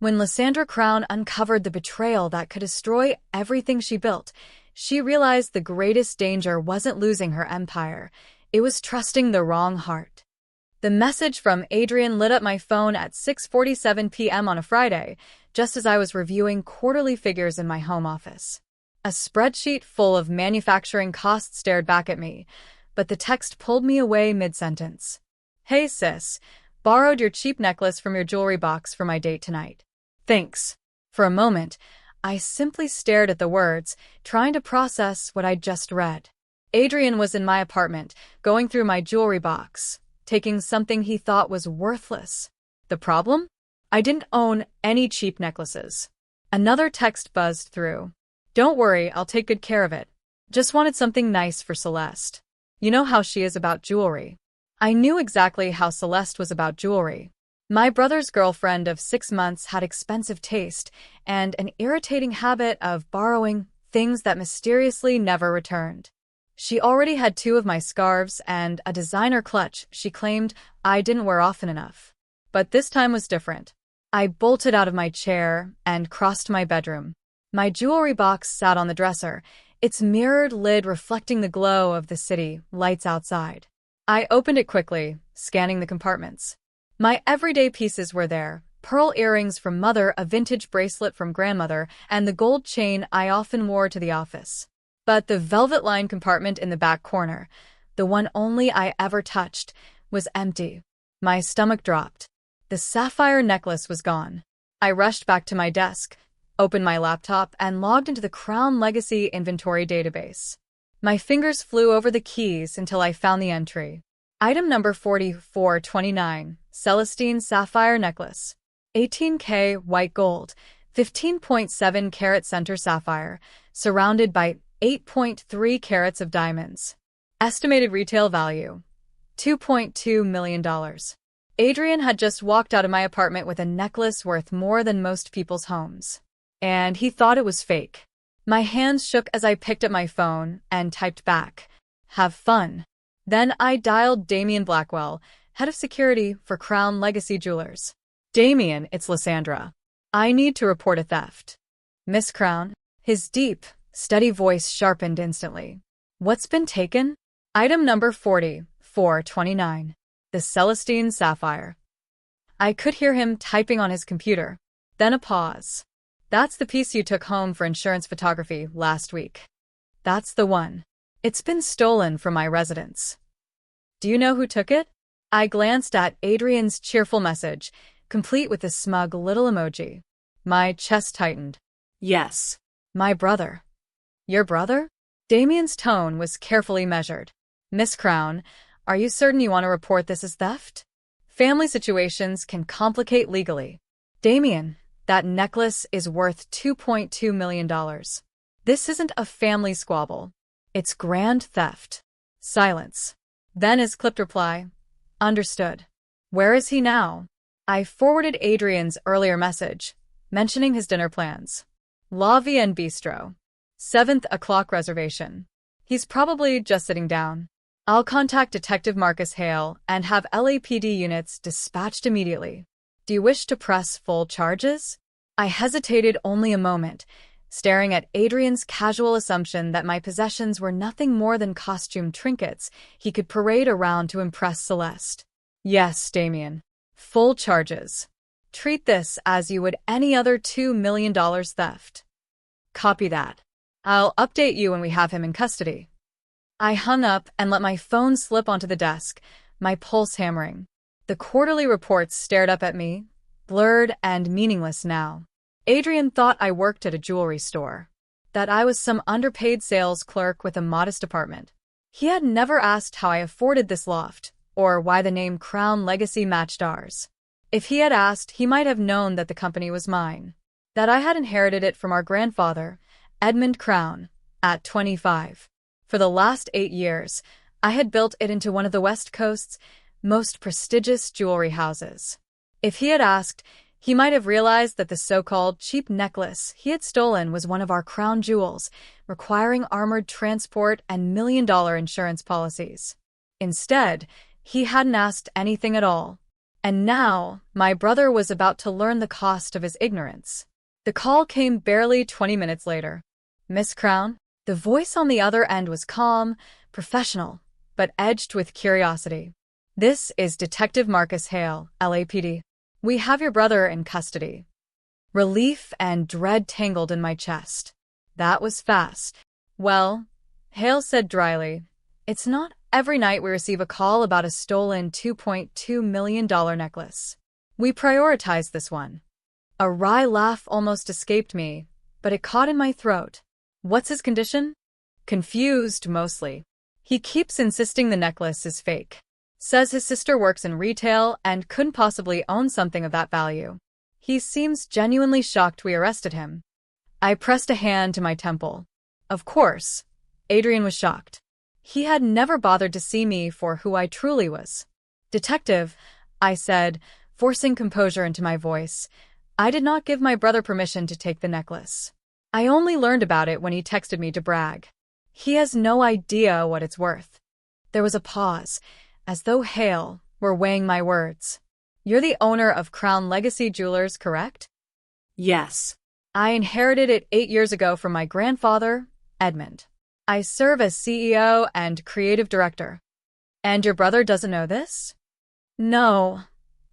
When Lysandra Crown uncovered the betrayal that could destroy everything she built, she realized the greatest danger wasn't losing her empire. It was trusting the wrong heart. The message from Adrian lit up my phone at 6:47 p.m. on a Friday, just as I was reviewing quarterly figures in my home office. A spreadsheet full of manufacturing costs stared back at me, but the text pulled me away mid-sentence. "Hey sis, borrowed your cheap necklace from your jewelry box for my date tonight. Thanks." For a moment, I simply stared at the words, trying to process what I'd just read. Adrian was in my apartment, going through my jewelry box, taking something he thought was worthless. The problem? I didn't own any cheap necklaces. Another text buzzed through. "Don't worry, I'll take good care of it. Just wanted something nice for Celeste. You know how she is about jewelry." I knew exactly how Celeste was about jewelry. My brother's girlfriend of 6 months had expensive taste and an irritating habit of borrowing things that mysteriously never returned. She already had 2 of my scarves and a designer clutch she claimed I didn't wear often enough. But this time was different. I bolted out of my chair and crossed my bedroom. My jewelry box sat on the dresser, its mirrored lid reflecting the glow of the city lights outside. I opened it quickly, scanning the compartments. My everyday pieces were there: pearl earrings from mother, a vintage bracelet from grandmother, and the gold chain I often wore to the office. But the velvet-lined compartment in the back corner, the one only I ever touched, was empty. My stomach dropped. The sapphire necklace was gone. I rushed back to my desk, opened my laptop, and logged into the Crown Legacy inventory database. My fingers flew over the keys until I found the entry. Item number 4429, Celestine Sapphire Necklace. 18K white gold, 15.7 carat center sapphire, surrounded by 8.3 carats of diamonds. Estimated retail value, $2.2 million. Adrian had just walked out of my apartment with a necklace worth more than most people's homes. And he thought it was fake. My hands shook as I picked up my phone and typed back, "Have fun." Then I dialed Damien Blackwell, head of security for Crown Legacy Jewelers. "Damien, it's Lysandra. I need to report a theft." "Miss Crown?" His deep, steady voice sharpened instantly. "What's been taken?" Item number 4429, the Celestine Sapphire. I could hear him typing on his computer. Then a pause. "That's the piece you took home for insurance photography last week." "That's the one. It's been stolen from my residence." "Do you know who took it?" I glanced at Adrian's cheerful message, complete with a smug little emoji. My chest tightened. "Yes. My brother." "Your brother?" Damien's tone was carefully measured. "Miss Crown, are you certain you want to report this as theft? Family situations can complicate legally." "Damien, that necklace is worth $2.2 million. This isn't a family squabble. It's grand theft." Silence. Then his clipped reply, "Understood." "Where is he now?" I forwarded Adrian's earlier message, mentioning his dinner plans. La Vie and Bistro. 7th o'clock reservation. "He's probably just sitting down. I'll contact Detective Marcus Hale and have LAPD units dispatched immediately. Do you wish to press full charges?" I hesitated only a moment, staring at Adrian's casual assumption that my possessions were nothing more than costume trinkets he could parade around to impress Celeste. "Yes, Damien. Full charges. Treat this as you would any other $2 million theft." "Copy that. I'll update you when we have him in custody." I hung up and let my phone slip onto the desk, my pulse hammering. The quarterly reports stared up at me, blurred and meaningless now. Adrian thought I worked at a jewelry store, that I was some underpaid sales clerk with a modest apartment. He had never asked how I afforded this loft, or why the name Crown Legacy matched ours. If he had asked, he might have known that the company was mine, that I had inherited it from our grandfather, Edmund Crown, at 25. For the last 8 years, I had built it into one of the West Coast's most prestigious jewelry houses. If he had asked, he might have realized that the so-called cheap necklace he had stolen was one of our crown jewels, requiring armored transport and million-dollar insurance policies. Instead, he hadn't asked anything at all. And now, my brother was about to learn the cost of his ignorance. The call came barely 20 minutes later. Miss Crown? The voice on the other end was calm, professional, but edged with curiosity. This is Detective Marcus Hale, LAPD. We have your brother in custody. Relief and dread tangled in my chest. That was fast. Well, Hale said dryly, it's not every night we receive a call about a stolen $2.2 million necklace. We prioritize this one. A wry laugh almost escaped me, but it caught in my throat. What's his condition? Confused, mostly. He keeps insisting the necklace is fake. Says his sister works in retail and couldn't possibly own something of that value. He seems genuinely shocked we arrested him. I pressed a hand to my temple. Of course, Adrian was shocked. He had never bothered to see me for who I truly was. Detective, I said, forcing composure into my voice, I did not give my brother permission to take the necklace. I only learned about it when he texted me to brag. He has no idea what it's worth. There was a pause, as though Hale were weighing my words. You're the owner of Crown Legacy Jewelers, correct? Yes. I inherited it 8 years ago from my grandfather, Edmund. I serve as CEO and creative director. And your brother doesn't know this? No,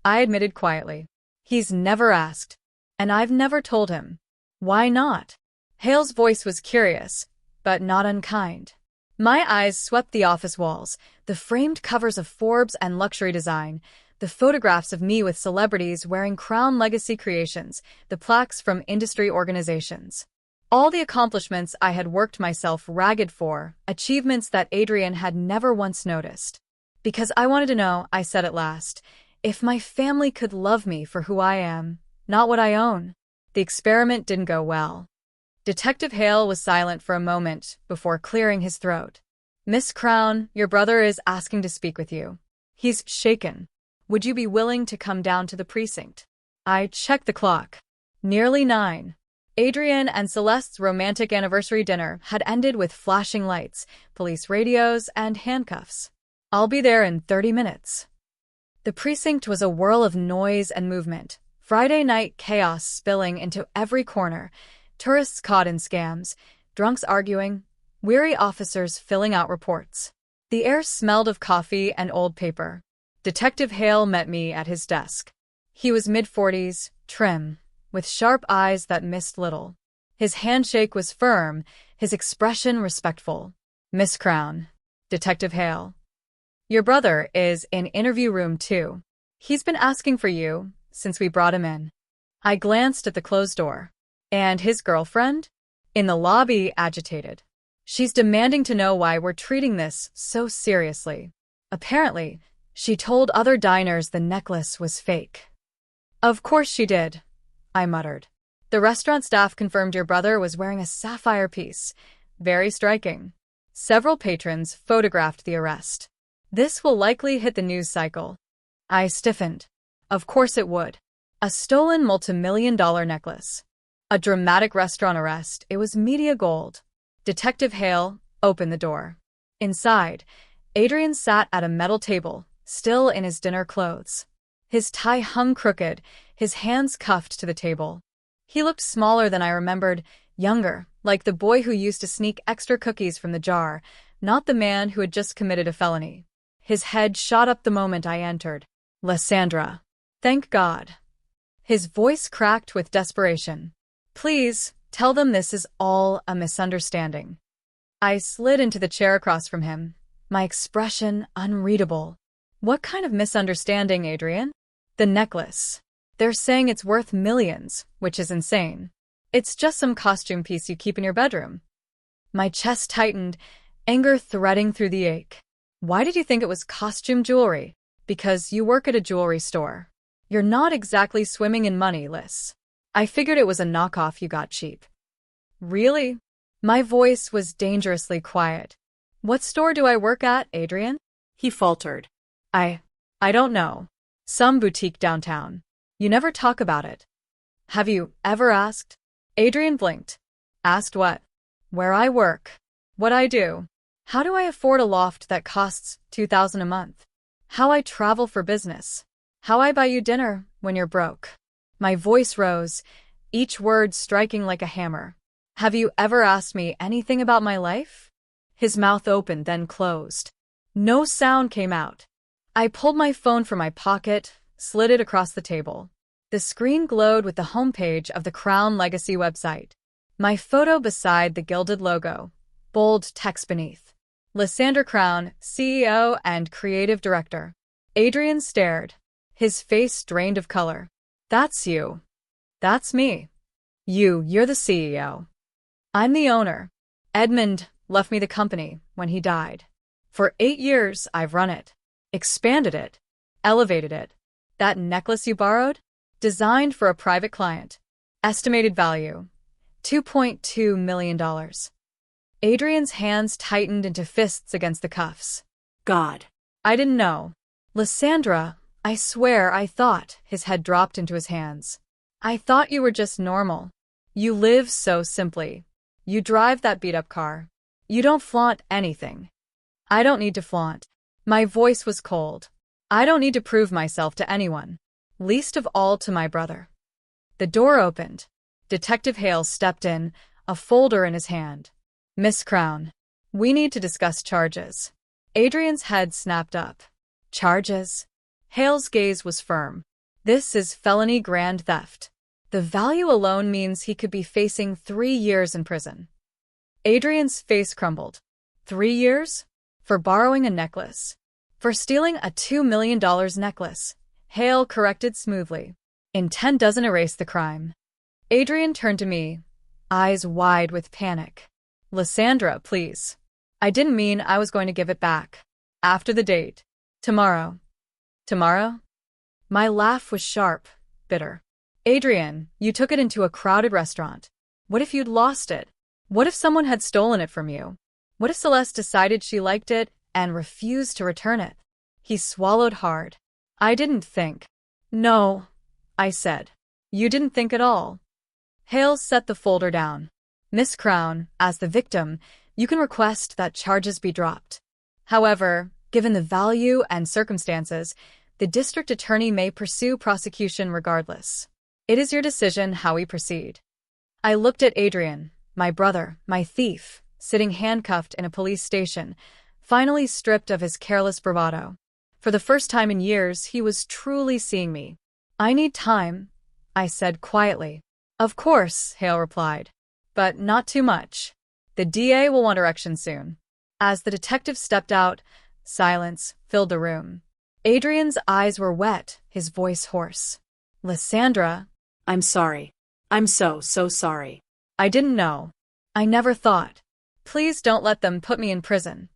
I admitted quietly. He's never asked, and I've never told him. Why not? Hale's voice was curious, but not unkind. My eyes swept the office walls, the framed covers of Forbes and Luxury Design, the photographs of me with celebrities wearing Crown Legacy creations, the plaques from industry organizations. All the accomplishments I had worked myself ragged for, achievements that Adrian had never once noticed. Because I wanted to know, I said at last, if my family could love me for who I am, not what I own. The experiment didn't go well. Detective Hale was silent for a moment before clearing his throat. Miss Crown, your brother is asking to speak with you. He's shaken. Would you be willing to come down to the precinct? I checked the clock. Nearly 9. Adrian and Celeste's romantic anniversary dinner had ended with flashing lights, police radios, and handcuffs. I'll be there in 30 minutes. The precinct was a whirl of noise and movement. Friday night chaos spilling into every corner. Tourists caught in scams, drunks arguing, weary officers filling out reports. The air smelled of coffee and old paper. Detective Hale met me at his desk. He was mid-40s, trim, with sharp eyes that missed little. His handshake was firm, his expression respectful. Miss Crown, Detective Hale. Your brother is in interview room 2. He's been asking for you since we brought him in. I glanced at the closed door. And his girlfriend? In the lobby, agitated. She's demanding to know why we're treating this so seriously. Apparently, she told other diners the necklace was fake. Of course she did, I muttered. The restaurant staff confirmed your brother was wearing a sapphire piece. Very striking. Several patrons photographed the arrest. This will likely hit the news cycle. I stiffened. Of course it would. A stolen multi-million-dollar necklace. A dramatic restaurant arrest. It was media gold. Detective Hale opened the door. Inside, Adrian sat at a metal table, still in his dinner clothes. His tie hung crooked, his hands cuffed to the table. He looked smaller than I remembered, younger, like the boy who used to sneak extra cookies from the jar, not the man who had just committed a felony. His head shot up the moment I entered. Lysandra. Thank God. His voice cracked with desperation. Please, tell them this is all a misunderstanding. I slid into the chair across from him, my expression unreadable. What kind of misunderstanding, Adrian? The necklace. They're saying it's worth millions, which is insane. It's just some costume piece you keep in your bedroom. My chest tightened, anger threading through the ache. Why did you think it was costume jewelry? Because you work at a jewelry store. You're not exactly swimming in money, Liz. I figured it was a knockoff you got cheap. Really? My voice was dangerously quiet. What store do I work at, Adrian? He faltered. I don't know. Some boutique downtown. You never talk about it. Have you ever asked? Adrian blinked. Asked what? Where I work. What I do. How do I afford a loft that costs $2,000 a month? How I travel for business. How I buy you dinner when you're broke. My voice rose, each word striking like a hammer. Have you ever asked me anything about my life? His mouth opened, then closed. No sound came out. I pulled my phone from my pocket, slid it across the table. The screen glowed with the homepage of the Crown Legacy website. My photo beside the gilded logo, bold text beneath. Lysandra Crown, CEO and Creative Director. Adrian stared, his face drained of color. That's you. That's me. You're the CEO. I'm the owner. Edmund left me the company when he died. For 8 years, I've run it, expanded it, elevated it. That necklace you borrowed? Designed for a private client. Estimated value, $2.2 million. Adrian's hands tightened into fists against the cuffs. God. I didn't know. Lysandra, I swear I thought. His head dropped into his hands. I thought you were just normal. You live so simply. You drive that beat-up car. You don't flaunt anything. I don't need to flaunt. My voice was cold. I don't need to prove myself to anyone, least of all to my brother. The door opened. Detective Hale stepped in, a folder in his hand. Miss Crown, we need to discuss charges. Adrian's head snapped up. Charges? Hale's gaze was firm. This is felony grand theft. The value alone means he could be facing 3 years in prison. Adrian's face crumbled. 3 years? For borrowing a necklace. For stealing a $2 million necklace. Hale corrected smoothly. Intent doesn't erase the crime. Adrian turned to me, eyes wide with panic. Lysandra, please. I didn't mean I was going to give it back. After the date. Tomorrow. Tomorrow? My laugh was sharp, bitter. Adrian, you took it into a crowded restaurant. What if you'd lost it? What if someone had stolen it from you? What if Celeste decided she liked it and refused to return it? He swallowed hard. I didn't think. No, I said. You didn't think at all. Hale set the folder down. Miss Crown, as the victim, you can request that charges be dropped. However, given the value and circumstances, the district attorney may pursue prosecution regardless. It is your decision how we proceed. I looked at Adrian, my brother, my thief, sitting handcuffed in a police station, finally stripped of his careless bravado. For the first time in years, he was truly seeing me. I need time, I said quietly. Of course, Hale replied. But not too much. The DA will want direction soon. As the detective stepped out, silence filled the room. Adrian's eyes were wet, his voice hoarse. Lysandra. I'm sorry. I'm so sorry. I didn't know. I never thought. Please don't let them put me in prison.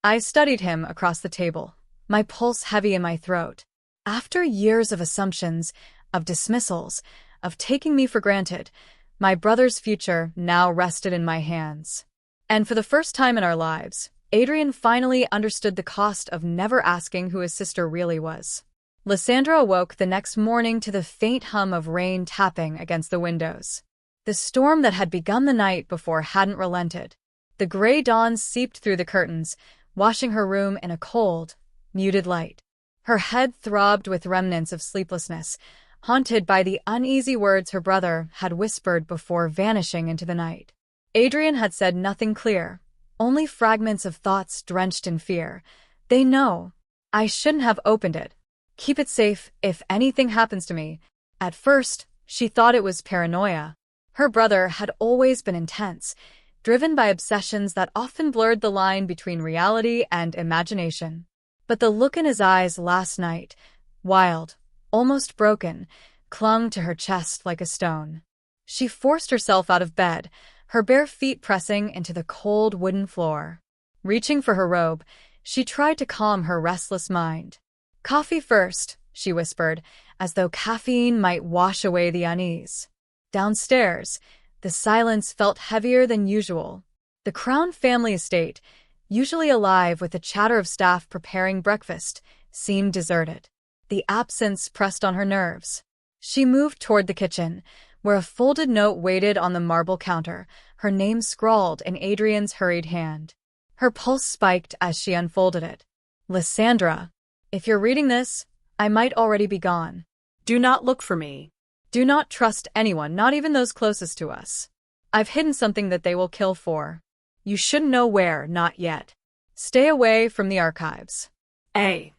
I studied him across the table, my pulse heavy in my throat. After years of assumptions, of dismissals, of taking me for granted, my brother's future now rested in my hands. And for the first time in our lives, Adrian finally understood the cost of never asking who his sister really was. Lysandra awoke the next morning to the faint hum of rain tapping against the windows. The storm that had begun the night before hadn't relented. The gray dawn seeped through the curtains, washing her room in a cold, muted light. Her head throbbed with remnants of sleeplessness, haunted by the uneasy words her brother had whispered before vanishing into the night. Adrian had said nothing clear, only fragments of thoughts drenched in fear. They know. I shouldn't have opened it. Keep it safe if anything happens to me. At first, she thought it was paranoia. Her brother had always been intense, driven by obsessions that often blurred the line between reality and imagination. But the look in his eyes last night, wild, almost broken, clung to her chest like a stone. She forced herself out of bed, her bare feet pressing into the cold wooden floor. Reaching for her robe, she tried to calm her restless mind. Coffee first, she whispered, as though caffeine might wash away the unease. Downstairs, the silence felt heavier than usual. The Crown family estate, usually alive with the chatter of staff preparing breakfast, seemed deserted. The absence pressed on her nerves. She moved toward the kitchen, where a folded note waited on the marble counter, her name scrawled in Adrian's hurried hand. Her pulse spiked as she unfolded it. Lysandra, if you're reading this, I might already be gone. Do not look for me. Do not trust anyone, not even those closest to us. I've hidden something that they will kill for. You shouldn't know where, not yet. Stay away from the archives. A.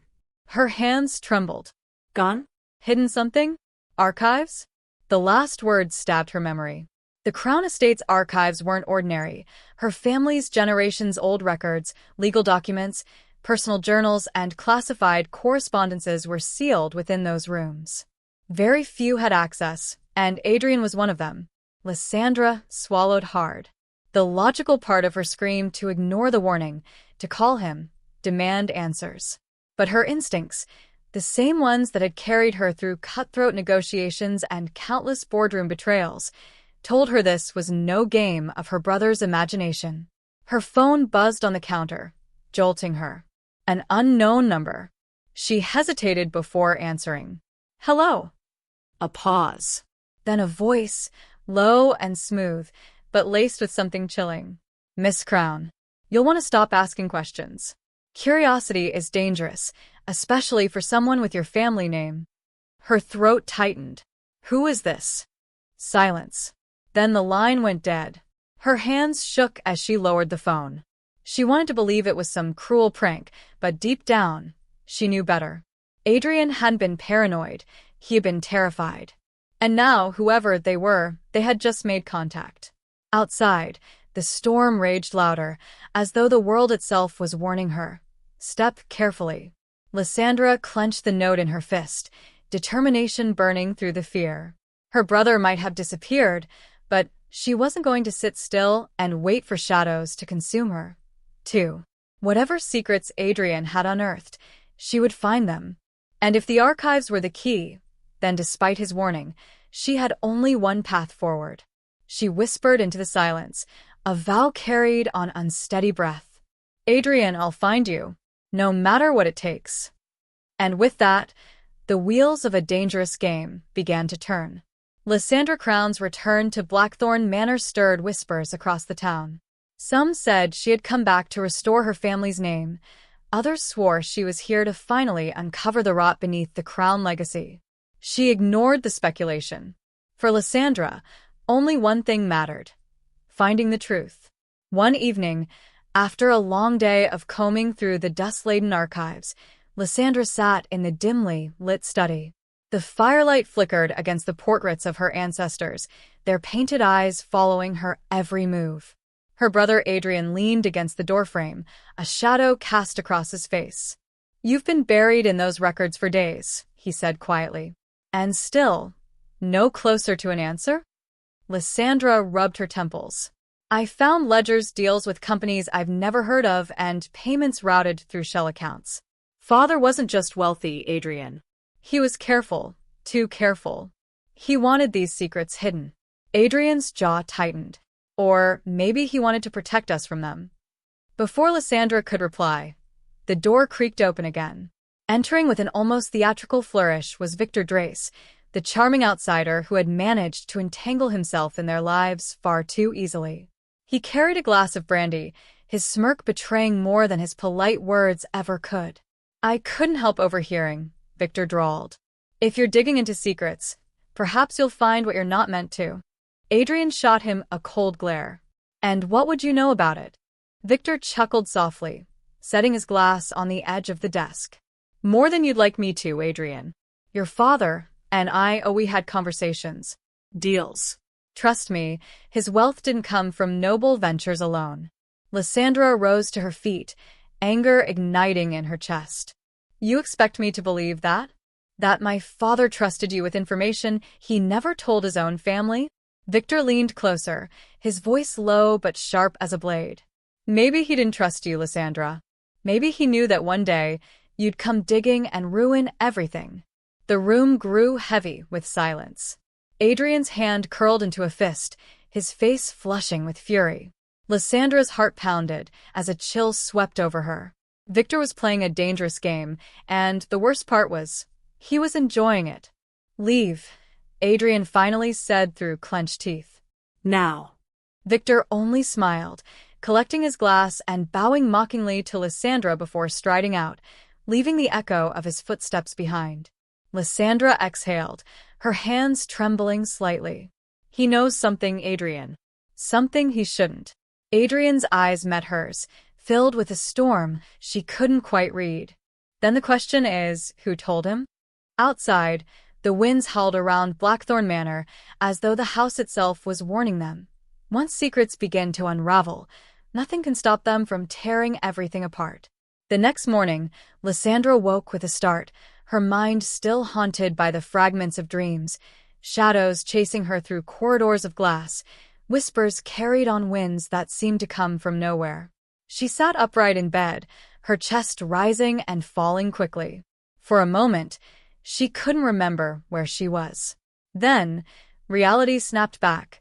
Her hands trembled. Gone? Hidden something? Archives? The last words stabbed her memory. The Crown Estate's archives weren't ordinary. Her family's generations-old records, legal documents, personal journals, and classified correspondences were sealed within those rooms. Very few had access, and Adrian was one of them. Lysandra swallowed hard. The logical part of her screamed to ignore the warning, to call him, demand answers. But her instincts, the same ones that had carried her through cutthroat negotiations and countless boardroom betrayals, told her this was no game of her brother's imagination. Her phone buzzed on the counter, jolting her. An unknown number. She hesitated before answering. Hello. A pause. Then a voice, low and smooth, but laced with something chilling. Miss Crown, you'll want to stop asking questions. Curiosity is dangerous, especially for someone with your family name. Her throat tightened. Who is this? Silence. Then the line went dead. Her hands shook as she lowered the phone. She wanted to believe it was some cruel prank, but deep down, she knew better. Adrian hadn't been paranoid, he had been terrified. And now, whoever they were, they had just made contact. Outside, the storm raged louder, as though the world itself was warning her. Step carefully. Lysandra clenched the note in her fist, determination burning through the fear. Her brother might have disappeared, but she wasn't going to sit still and wait for shadows to consume her. 2. Whatever secrets Adrian had unearthed, she would find them. And if the archives were the key, then despite his warning, she had only one path forward. She whispered into the silence, a vow carried on unsteady breath. Adrian, I'll find you, no matter what it takes. And with that, the wheels of a dangerous game began to turn. Lysandra Crown's return to Blackthorn Manor stirred whispers across the town. Some said she had come back to restore her family's name. Others swore she was here to finally uncover the rot beneath the Crown legacy. She ignored the speculation. For Lysandra, only one thing mattered: finding the truth. One evening, after a long day of combing through the dust-laden archives, Lysandra sat in the dimly lit study. The firelight flickered against the portraits of her ancestors, their painted eyes following her every move. Her brother Adrian leaned against the doorframe, a shadow cast across his face. You've been buried in those records for days, he said quietly. And still, no closer to an answer? Lysandra rubbed her temples. I found ledgers, deals with companies I've never heard of, and payments routed through shell accounts. Father wasn't just wealthy, Adrian. He was careful, too careful. He wanted these secrets hidden. Adrian's jaw tightened. Or maybe he wanted to protect us from them. Before Lysandra could reply, the door creaked open again. Entering with an almost theatrical flourish was Victor Drace, the charming outsider who had managed to entangle himself in their lives far too easily. He carried a glass of brandy, his smirk betraying more than his polite words ever could. I couldn't help overhearing, Victor drawled. If you're digging into secrets, perhaps you'll find what you're not meant to. Adrian shot him a cold glare. And what would you know about it? Victor chuckled softly, setting his glass on the edge of the desk. More than you'd like me to, Adrian. Your father and we had conversations. Deals. Trust me, his wealth didn't come from noble ventures alone. Lysandra rose to her feet, anger igniting in her chest. You expect me to believe that? That my father trusted you with information he never told his own family? Victor leaned closer, his voice low but sharp as a blade. Maybe he didn't trust you, Lysandra. Maybe he knew that one day you'd come digging and ruin everything. The room grew heavy with silence. Adrian's hand curled into a fist, his face flushing with fury. Lysandra's heart pounded as a chill swept over her. Victor was playing a dangerous game, and the worst part was, he was enjoying it. Leave, Adrian finally said through clenched teeth. Now. Victor only smiled, collecting his glass and bowing mockingly to Lysandra before striding out, leaving the echo of his footsteps behind. Lysandra exhaled, her hands trembling slightly. He knows something, Adrian. Something he shouldn't. Adrian's eyes met hers, filled with a storm she couldn't quite read. Then the question is, who told him? Outside, the winds howled around Blackthorn Manor as though the house itself was warning them. Once secrets begin to unravel, nothing can stop them from tearing everything apart. The next morning, Lysandra woke with a start, her mind still haunted by the fragments of dreams, shadows chasing her through corridors of glass, whispers carried on winds that seemed to come from nowhere. She sat upright in bed, her chest rising and falling quickly. For a moment, she couldn't remember where she was. Then, reality snapped back.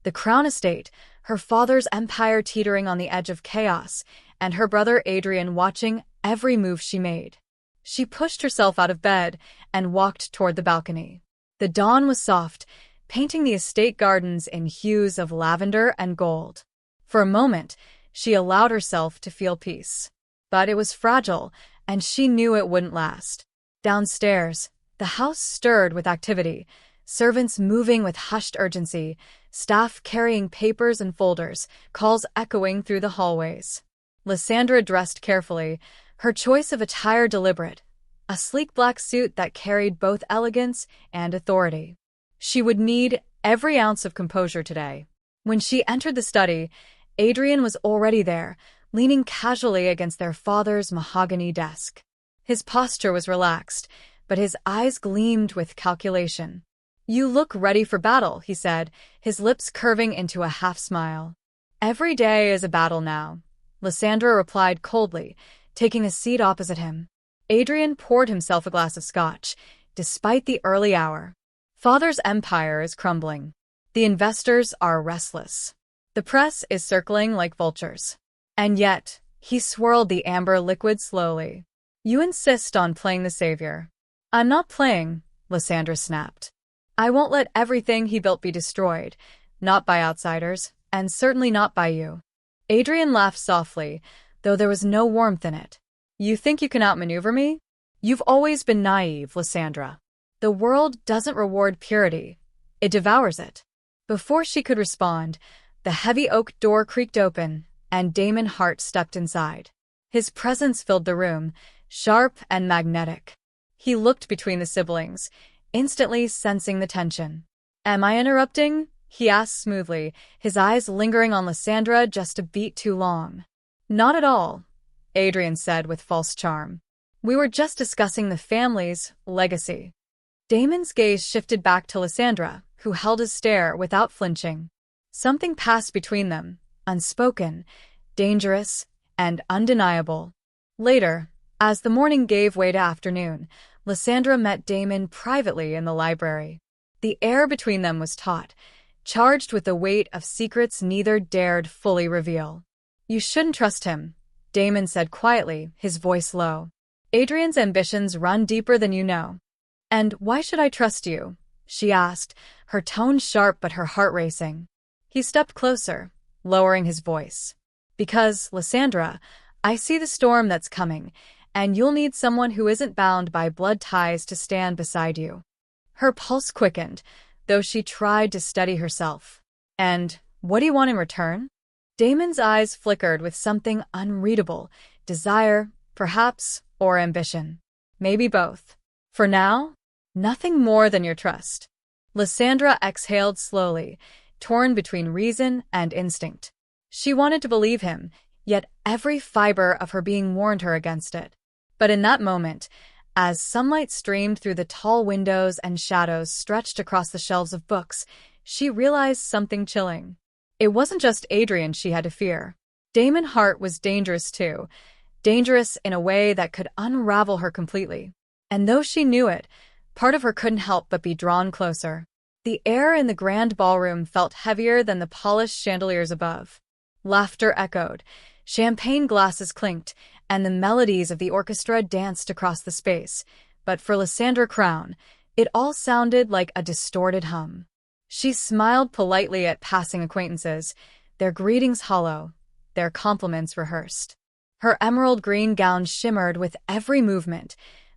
The Crown Estate, her father's empire teetering on the edge of chaos, and her brother Adrian watching every move she made. She pushed herself out of bed and walked toward the balcony. The dawn was soft, painting the estate gardens in hues of lavender and gold. For a moment, she allowed herself to feel peace. But it was fragile, and she knew it wouldn't last. Downstairs, the house stirred with activity, servants moving with hushed urgency, staff carrying papers and folders, calls echoing through the hallways. Lysandra dressed carefully, her choice of attire deliberate, a sleek black suit that carried both elegance and authority. She would need every ounce of composure today. When she entered the study, Adrian was already there, leaning casually against their father's mahogany desk. His posture was relaxed, but his eyes gleamed with calculation. "You look ready for battle," he said, his lips curving into a half-smile. "Every day is a battle now," Lysandra replied coldly, taking a seat opposite him. Adrian poured himself a glass of scotch, despite the early hour. "Father's empire is crumbling. The investors are restless. The press is circling like vultures. And yet," he swirled the amber liquid slowly, "you insist on playing the savior." "I'm not playing," Lysandra snapped. "I won't let everything he built be destroyed, not by outsiders, and certainly not by you." Adrian laughed softly, though there was no warmth in it. "You think you can outmaneuver me? You've always been naive, Lysandra. The world doesn't reward purity. It devours it." Before she could respond, the heavy oak door creaked open, and Damon Hart stepped inside. His presence filled the room, sharp and magnetic. He looked between the siblings, instantly sensing the tension. "Am I interrupting?" he asked smoothly, his eyes lingering on Lysandra just a beat too long. "Not at all," Adrian said with false charm. "We were just discussing the family's legacy." Damon's gaze shifted back to Lysandra, who held his stare without flinching. Something passed between them, unspoken, dangerous, and undeniable. Later, as the morning gave way to afternoon, Lysandra met Damon privately in the library. The air between them was taut, charged with the weight of secrets neither dared fully reveal. "You shouldn't trust him," Damon said quietly, his voice low. "Adrian's ambitions run deeper than you know." "And why should I trust you?" she asked, her tone sharp but her heart racing. He stepped closer, lowering his voice. "Because, Lysandra, I see the storm that's coming, and you'll need someone who isn't bound by blood ties to stand beside you." Her pulse quickened, though she tried to steady herself. "And what do you want in return?" Damon's eyes flickered with something unreadable, desire, perhaps, or ambition. "Maybe both. For now, nothing more than your trust." Lysandra exhaled slowly, torn between reason and instinct. She wanted to believe him, yet every fiber of her being warned her against it. But in that moment, as sunlight streamed through the tall windows and shadows stretched across the shelves of books, she realized something chilling. It wasn't just Adrian she had to fear. Damon Hart was dangerous too, dangerous in a way that could unravel her completely. And though she knew it, part of her couldn't help but be drawn closer. The air in the grand ballroom felt heavier than the polished chandeliers above. Laughter echoed, champagne glasses clinked, and the melodies of the orchestra danced across the space. But for Lysandra Crown, it all sounded like a distorted hum. She smiled politely at passing acquaintances, their greetings hollow, their compliments rehearsed. Her emerald green gown shimmered with every movement,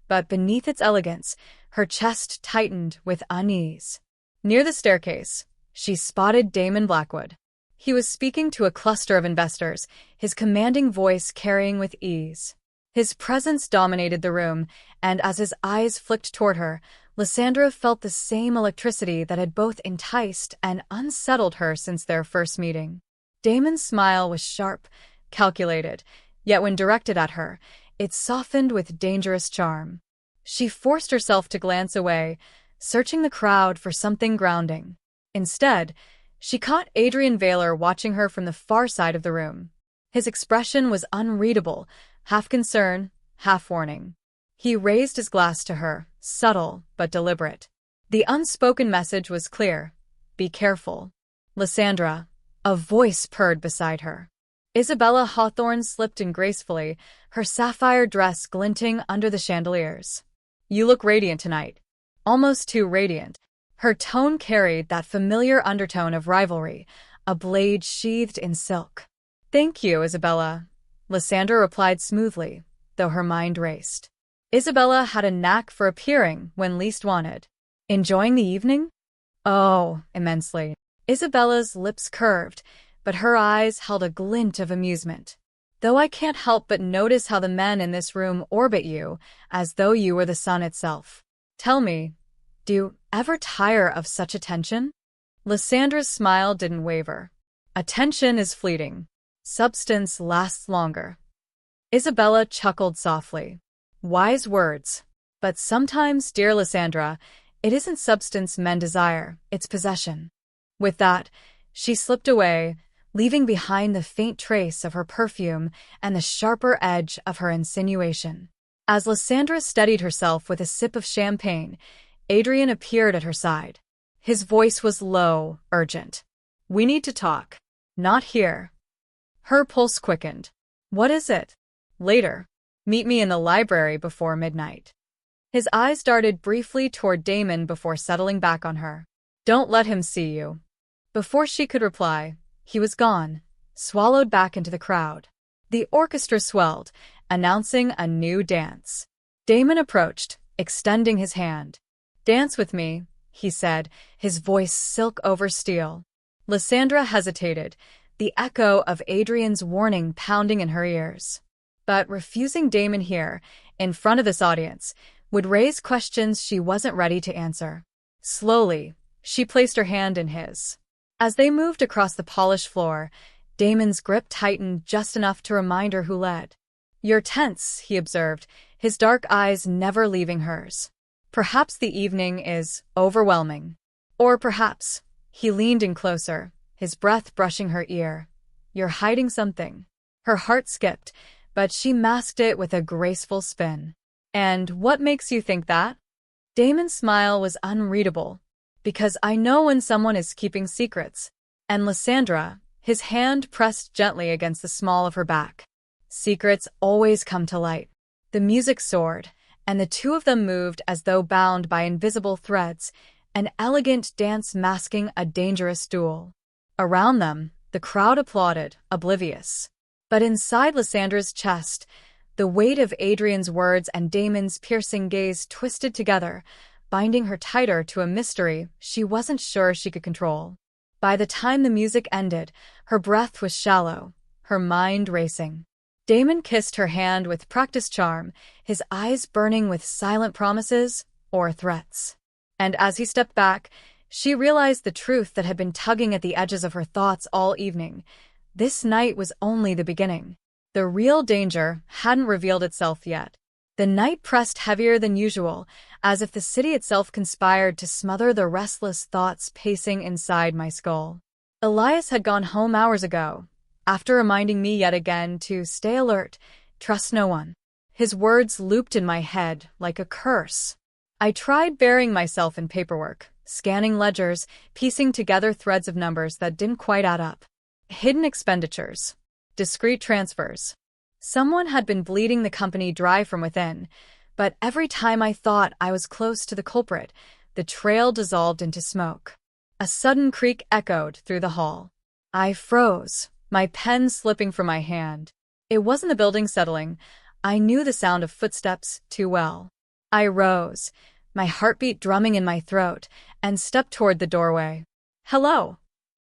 but beneath its elegance, her chest tightened with unease. Near the staircase, she spotted Damon Blackwood. He was speaking to a cluster of investors, his commanding voice carrying with ease. His presence dominated the room, and as his eyes flicked toward her, Lysandra felt the same electricity that had both enticed and unsettled her since their first meeting. Damon's smile was sharp, calculated, yet when directed at her, it softened with dangerous charm. She forced herself to glance away, searching the crowd for something grounding. Instead, she caught Adrian Vaylor watching her from the far side of the room. His expression was unreadable, half concern, half warning. He raised his glass to her, subtle but deliberate. The unspoken message was clear. Be careful. Lysandra, a voice purred beside her. Isabella Hawthorne slipped in gracefully, her sapphire dress glinting under the chandeliers. You look radiant tonight. Almost too radiant. Her tone carried that familiar undertone of rivalry, a blade sheathed in silk. Thank you, Isabella, Lysandra replied smoothly, though her mind raced. Isabella had a knack for appearing when least wanted. Enjoying the evening? Oh, immensely. Isabella's lips curved, but her eyes held a glint of amusement. Though I can't help but notice how the men in this room orbit you, as though you were the sun itself. Tell me, do you ever tire of such attention? Lysandra's smile didn't waver. Attention is fleeting. Substance lasts longer. Isabella chuckled softly. Wise words. But sometimes, dear Lysandra, it isn't substance men desire, it's possession. With that, she slipped away, leaving behind the faint trace of her perfume and the sharper edge of her insinuation. As Lysandra steadied herself with a sip of champagne, Adrian appeared at her side. His voice was low, urgent. We need to talk. Not here. Her pulse quickened. What is it? Later. Meet me in the library before midnight. His eyes darted briefly toward Damon before settling back on her. Don't let him see you. Before she could reply, he was gone, swallowed back into the crowd. The orchestra swelled, announcing a new dance. Damon approached, extending his hand. Dance with me, he said, his voice silk over steel. Lysandra hesitated, the echo of Adrian's warning pounding in her ears. But refusing Damon here, in front of this audience, would raise questions she wasn't ready to answer. Slowly, she placed her hand in his. As they moved across the polished floor, Damon's grip tightened just enough to remind her who led. You're tense, he observed, his dark eyes never leaving hers. Perhaps the evening is overwhelming. Or perhaps, he leaned in closer, his breath brushing her ear. You're hiding something. Her heart skipped, but she masked it with a graceful spin. And what makes you think that? Damon's smile was unreadable. Because I know when someone is keeping secrets. And Lysandra, his hand pressed gently against the small of her back. Secrets always come to light. The music soared, and the two of them moved as though bound by invisible threads, an elegant dance masking a dangerous duel. Around them, the crowd applauded, oblivious. But inside Lysandra's chest, the weight of Adrian's words and Damon's piercing gaze twisted together, binding her tighter to a mystery she wasn't sure she could control. By the time the music ended, her breath was shallow, her mind racing. Damon kissed her hand with practiced charm, his eyes burning with silent promises or threats. And as he stepped back, she realized the truth that had been tugging at the edges of her thoughts all evening. This night was only the beginning. The real danger hadn't revealed itself yet. The night pressed heavier than usual, as if the city itself conspired to smother the restless thoughts pacing inside my skull. Elias had gone home hours ago, after reminding me yet again to stay alert, trust no one. His words looped in my head like a curse. I tried burying myself in paperwork, scanning ledgers, piecing together threads of numbers that didn't quite add up. Hidden expenditures. Discreet transfers. Someone had been bleeding the company dry from within, but every time I thought I was close to the culprit, the trail dissolved into smoke. A sudden creak echoed through the hall. I froze, my pen slipping from my hand. It wasn't the building settling. I knew the sound of footsteps too well. I rose, my heartbeat drumming in my throat, and stepped toward the doorway. "Hello."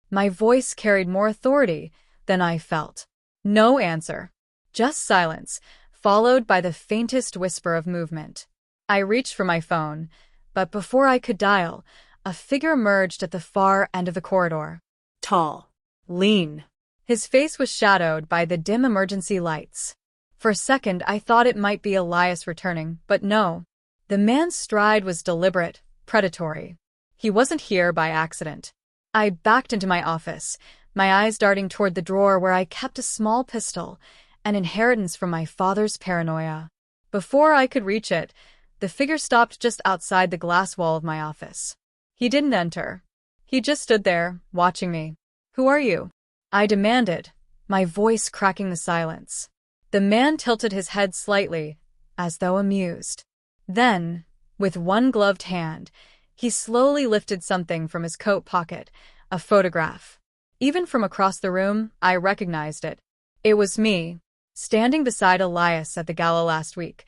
My voice carried more authority than I felt. No answer. Just silence, followed by the faintest whisper of movement. I reached for my phone, but before I could dial, a figure emerged at the far end of the corridor. Tall. Lean. His face was shadowed by the dim emergency lights. For a second, I thought it might be Elias returning, but no. The man's stride was deliberate, predatory. He wasn't here by accident. I backed into my office, my eyes darting toward the drawer where I kept a small pistol, an inheritance from my father's paranoia. Before I could reach it, the figure stopped just outside the glass wall of my office. He didn't enter. He just stood there, watching me. "Who are you?" I demanded, my voice cracking the silence. The man tilted his head slightly, as though amused. Then, with one gloved hand, he slowly lifted something from his coat pocket, a photograph. Even from across the room, I recognized it. It was me, standing beside Elias at the gala last week,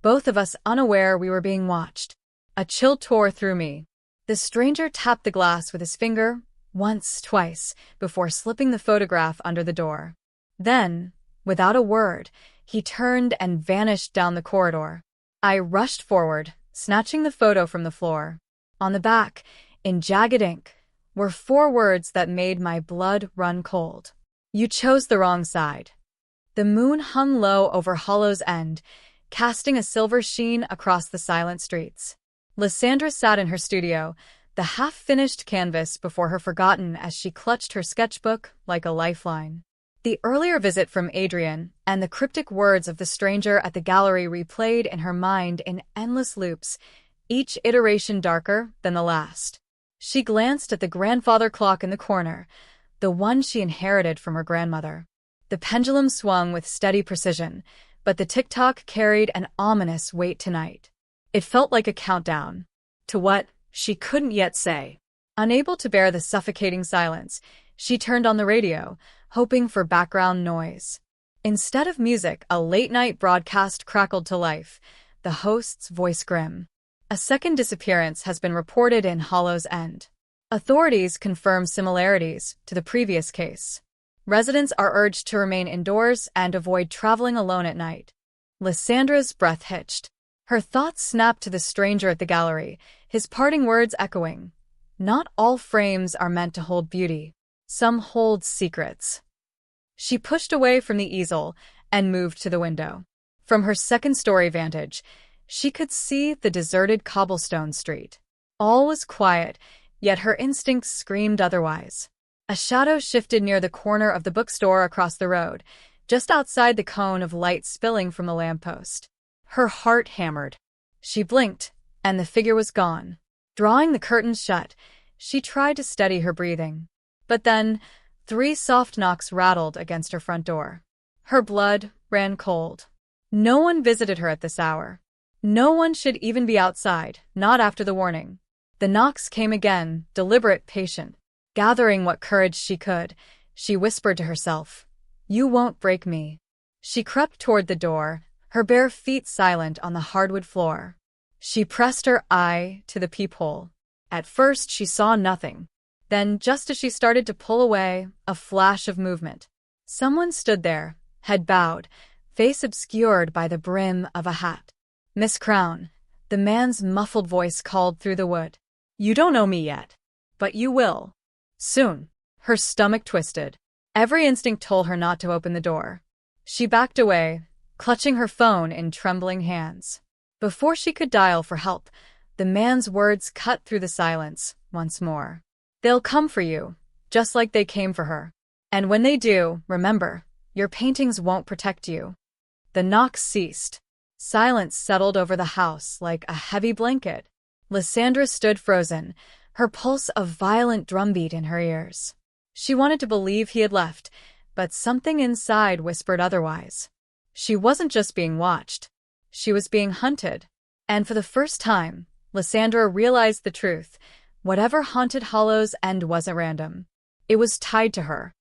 both of us unaware we were being watched. A chill tore through me. The stranger tapped the glass with his finger, once, twice, before slipping the photograph under the door. Then, without a word, he turned and vanished down the corridor. I rushed forward, snatching the photo from the floor. On the back, in jagged ink, were 4 words that made my blood run cold. "You chose the wrong side." The moon hung low over Hollow's End, casting a silver sheen across the silent streets. Lysandra sat in her studio, the half-finished canvas before her forgotten as she clutched her sketchbook like a lifeline. The earlier visit from Adrian and the cryptic words of the stranger at the gallery replayed in her mind in endless loops, each iteration darker than the last. She glanced at the grandfather clock in the corner, the one she inherited from her grandmother. The pendulum swung with steady precision, but the tick-tock carried an ominous weight tonight. It felt like a countdown. To what? She couldn't yet say. Unable to bear the suffocating silence, she turned on the radio, hoping for background noise. Instead of music, a late-night broadcast crackled to life, the host's voice grim. "A second disappearance has been reported in Hollow's End. Authorities confirm similarities to the previous case. Residents are urged to remain indoors and avoid traveling alone at night." Lysandra's breath hitched. Her thoughts snapped to the stranger at the gallery, his parting words echoing. "Not all frames are meant to hold beauty. Some hold secrets." She pushed away from the easel and moved to the window. From her second-story vantage, she could see the deserted cobblestone street. All was quiet, yet her instincts screamed otherwise. A shadow shifted near the corner of the bookstore across the road, just outside the cone of light spilling from the lamppost. Her heart hammered. She blinked, and the figure was gone. Drawing the curtains shut, she tried to steady her breathing. But then, 3 soft knocks rattled against her front door. Her blood ran cold. No one visited her at this hour. No one should even be outside, not after the warning. The knocks came again, deliberate, patient. Gathering what courage she could, she whispered to herself, "You won't break me." She crept toward the door, her bare feet silent on the hardwood floor. She pressed her eye to the peephole. At first she saw nothing. Then, just as she started to pull away, a flash of movement. Someone stood there, head bowed, face obscured by the brim of a hat. "Miss Crown," the man's muffled voice called through the wood. "You don't know me yet, but you will. Soon." Her stomach twisted. Every instinct told her not to open the door. She backed away, clutching her phone in trembling hands. Before she could dial for help, the man's words cut through the silence once more. "They'll come for you, just like they came for her. And when they do, remember, your paintings won't protect you." The knocks ceased. Silence settled over the house like a heavy blanket. Lysandra stood frozen, her pulse a violent drumbeat in her ears. She wanted to believe he had left, but something inside whispered otherwise. She wasn't just being watched. She was being hunted. And for the first time, Lysandra realized the truth. Whatever haunted Hollow's End wasn't random. It was tied to her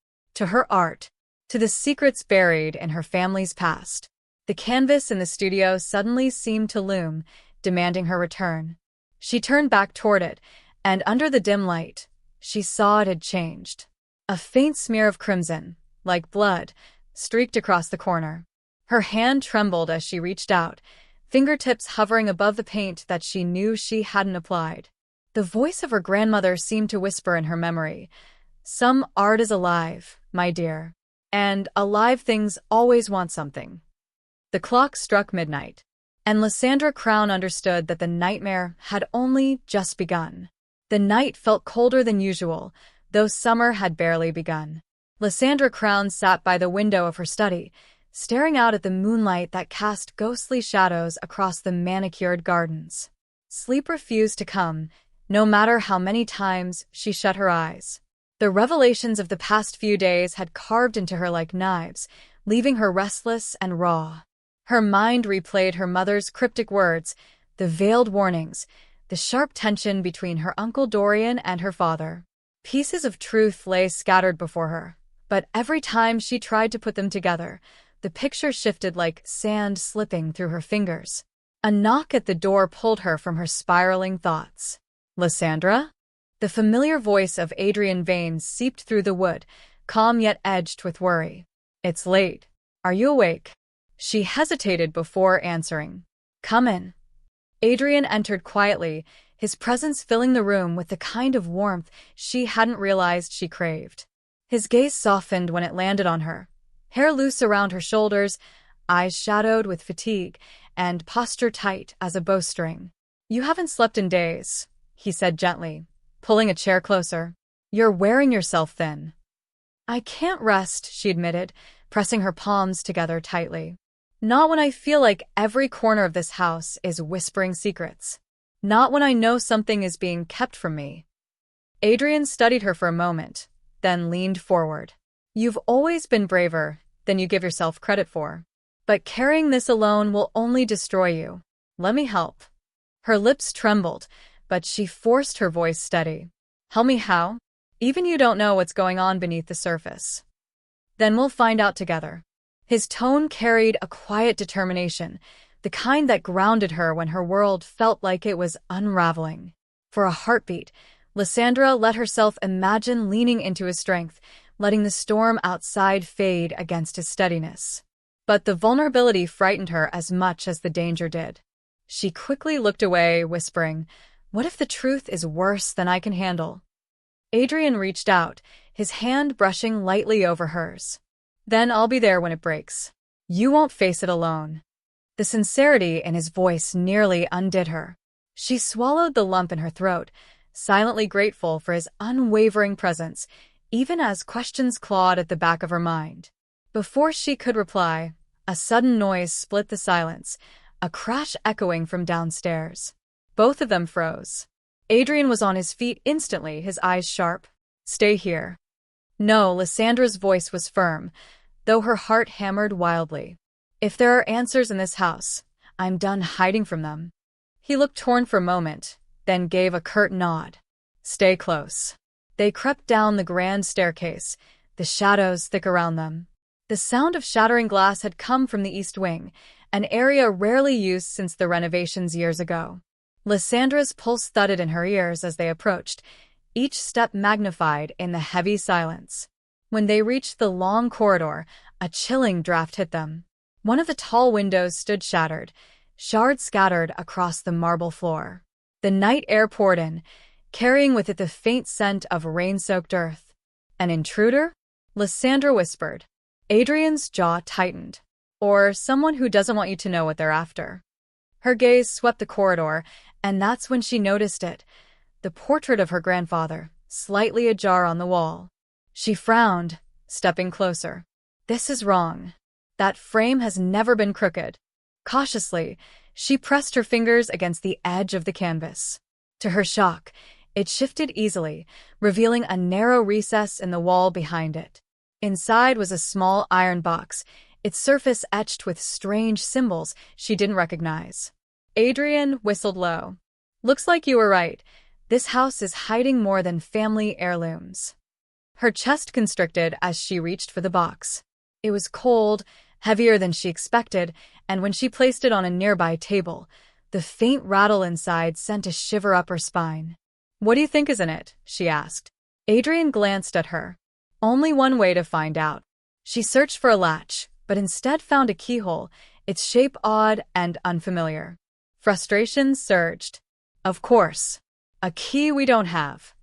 art, to the secrets buried in her family's past. The canvas in the studio suddenly seemed to loom, demanding her return. She turned back toward it, and under the dim light, she saw it had changed. A faint smear of crimson, like blood, streaked across the corner. Her hand trembled as she reached out, fingertips hovering above the paint that she knew she hadn't applied. The voice of her grandmother seemed to whisper in her memory, "Some art is alive, my dear. And alive things always want something." The clock struck midnight, and Lysandra Crown understood that the nightmare had only just begun. The night felt colder than usual, though summer had barely begun. Lysandra Crown sat by the window of her study, staring out at the moonlight that cast ghostly shadows across the manicured gardens. Sleep refused to come, no matter how many times she shut her eyes. The revelations of the past few days had carved into her like knives, leaving her restless and raw. Her mind replayed her mother's cryptic words, the veiled warnings, the sharp tension between her Uncle Dorian and her father. Pieces of truth lay scattered before her, but every time she tried to put them together, the picture shifted like sand slipping through her fingers. A knock at the door pulled her from her spiraling thoughts. "Lysandra?" The familiar voice of Adrian Vanes seeped through the wood, calm yet edged with worry. "It's late. Are you awake?" She hesitated before answering. "Come in." Adrian entered quietly, his presence filling the room with the kind of warmth she hadn't realized she craved. His gaze softened when it landed on her, hair loose around her shoulders, eyes shadowed with fatigue, and posture tight as a bowstring. "You haven't slept in days," he said gently, pulling a chair closer. "You're wearing yourself thin." "I can't rest," she admitted, pressing her palms together tightly. "Not when I feel like every corner of this house is whispering secrets. Not when I know something is being kept from me." Adrian studied her for a moment, then leaned forward. "You've always been braver than you give yourself credit for. But carrying this alone will only destroy you. Let me help." Her lips trembled, but she forced her voice steady. "Help me how? Even you don't know what's going on beneath the surface." "Then we'll find out together." His tone carried a quiet determination, the kind that grounded her when her world felt like it was unraveling. For a heartbeat, Lysandra let herself imagine leaning into his strength, letting the storm outside fade against his steadiness. But the vulnerability frightened her as much as the danger did. She quickly looked away, whispering, "What if the truth is worse than I can handle?" Adrian reached out, his hand brushing lightly over hers. "Then I'll be there when it breaks. You won't face it alone." The sincerity in his voice nearly undid her. She swallowed the lump in her throat, silently grateful for his unwavering presence, even as questions clawed at the back of her mind. Before she could reply, a sudden noise split the silence, a crash echoing from downstairs. Both of them froze. Adrian was on his feet instantly, his eyes sharp. "Stay here." No, Lysandra's voice was firm, though her heart hammered wildly. "If there are answers in this house, I'm done hiding from them." He looked torn for a moment, then gave a curt nod. "Stay close." They crept down the grand staircase, the shadows thick around them. The sound of shattering glass had come from the East Wing, an area rarely used since the renovations years ago. Lysandra's pulse thudded in her ears as they approached, each step magnified in the heavy silence. When they reached the long corridor, a chilling draft hit them. One of the tall windows stood shattered, shards scattered across the marble floor. The night air poured in, carrying with it the faint scent of rain-soaked earth. "An intruder?" Lysandra whispered. Adrian's jaw tightened. "Or someone who doesn't want you to know what they're after." Her gaze swept the corridor, and that's when she noticed it. The portrait of her grandfather, slightly ajar on the wall. She frowned, stepping closer. "This is wrong. That frame has never been crooked." Cautiously, she pressed her fingers against the edge of the canvas. To her shock, it shifted easily, revealing a narrow recess in the wall behind it. Inside was a small iron box, its surface etched with strange symbols she didn't recognize. Adrian whistled low. "Looks like you were right. This house is hiding more than family heirlooms." Her chest constricted as she reached for the box. It was cold, heavier than she expected, and when she placed it on a nearby table, the faint rattle inside sent a shiver up her spine. "What do you think is in it?" she asked. Adrian glanced at her. Only one way to find out. She searched for a latch, but instead found a keyhole, its shape odd and unfamiliar. Frustration surged. Of course. A key we don't have.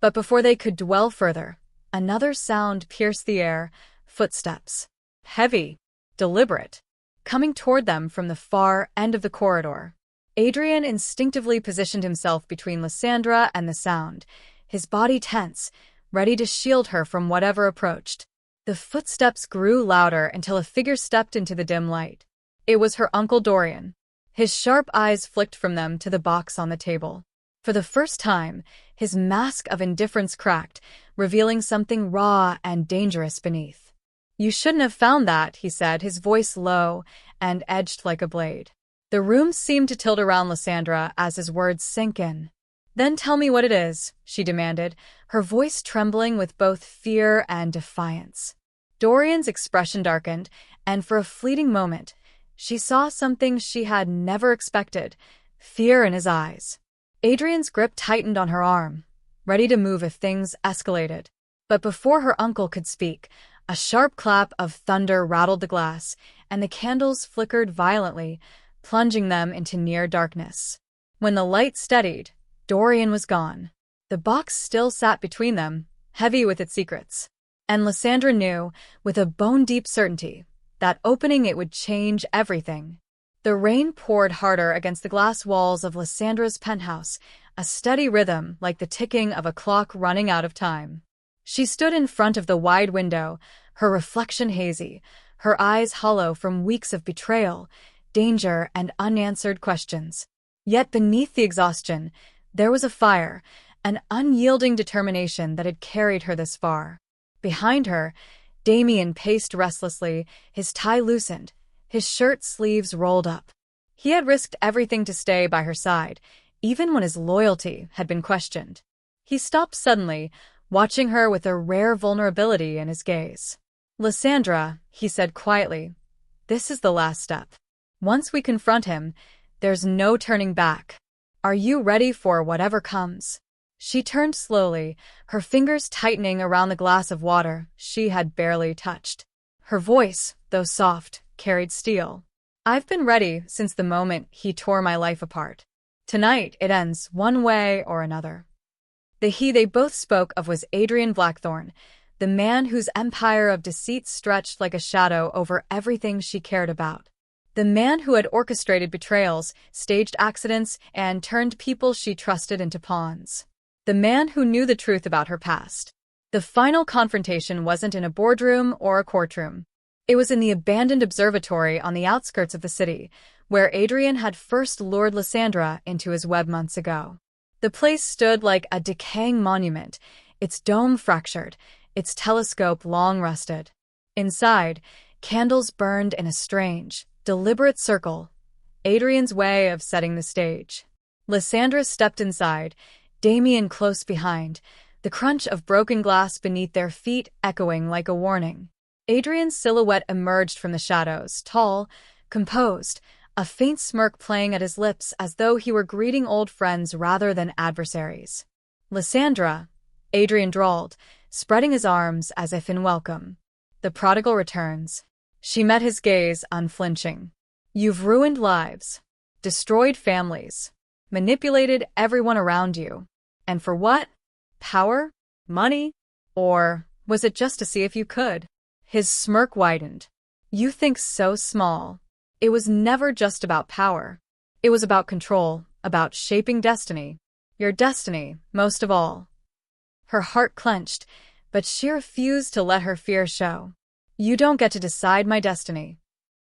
But before they could dwell further, another sound pierced the air, footsteps. Heavy, deliberate, coming toward them from the far end of the corridor. Adrian instinctively positioned himself between Lysandra and the sound, his body tense, ready to shield her from whatever approached. The footsteps grew louder until a figure stepped into the dim light. It was her Uncle Dorian. His sharp eyes flicked from them to the box on the table. For the first time, his mask of indifference cracked, revealing something raw and dangerous beneath. "You shouldn't have found that," he said, his voice low and edged like a blade. The room seemed to tilt around Lysandra as his words sank in. "Then tell me what it is," she demanded, her voice trembling with both fear and defiance. Dorian's expression darkened, and for a fleeting moment, she saw something she had never expected, fear in his eyes. Adrian's grip tightened on her arm, ready to move if things escalated. But before her uncle could speak, a sharp clap of thunder rattled the glass, and the candles flickered violently, plunging them into near darkness. When the light steadied, Dorian was gone. The box still sat between them, heavy with its secrets. And Lysandra knew, with a bone-deep certainty, that opening it would change everything. The rain poured harder against the glass walls of Lysandra's penthouse, a steady rhythm like the ticking of a clock running out of time. She stood in front of the wide window, her reflection hazy, her eyes hollow from weeks of betrayal, danger, and unanswered questions. Yet beneath the exhaustion, there was a fire, an unyielding determination that had carried her this far. Behind her, Damien paced restlessly, his tie loosened, his shirt sleeves rolled up. He had risked everything to stay by her side, even when his loyalty had been questioned. He stopped suddenly, watching her with a rare vulnerability in his gaze. "Lysandra," he said quietly, "this is the last step. Once we confront him, there's no turning back. Are you ready for whatever comes?" She turned slowly, her fingers tightening around the glass of water she had barely touched. Her voice, though soft, carried steel. "I've been ready since the moment he tore my life apart. Tonight it ends one way or another." The he they both spoke of was Adrian Blackthorne, the man whose empire of deceit stretched like a shadow over everything she cared about. The man who had orchestrated betrayals, staged accidents, and turned people she trusted into pawns. The man who knew the truth about her past. The final confrontation wasn't in a boardroom or a courtroom. It was in the abandoned observatory on the outskirts of the city, where Adrian had first lured Lysandra into his web months ago. The place stood like a decaying monument, its dome fractured, its telescope long rusted. Inside, candles burned in a strange, deliberate circle, Adrian's way of setting the stage. Lysandra stepped inside, Damien close behind, the crunch of broken glass beneath their feet echoing like a warning. Adrian's silhouette emerged from the shadows, tall, composed, a faint smirk playing at his lips as though he were greeting old friends rather than adversaries. "Lysandra," Adrian drawled, spreading his arms as if in welcome. "The prodigal returns." She met his gaze unflinching. "You've ruined lives, destroyed families, manipulated everyone around you. And for what? Power? Money? Or was it just to see if you could?" His smirk widened. "You think so small. It was never just about power. It was about control, about shaping destiny. Your destiny, most of all." Her heart clenched, but she refused to let her fear show. "You don't get to decide my destiny,"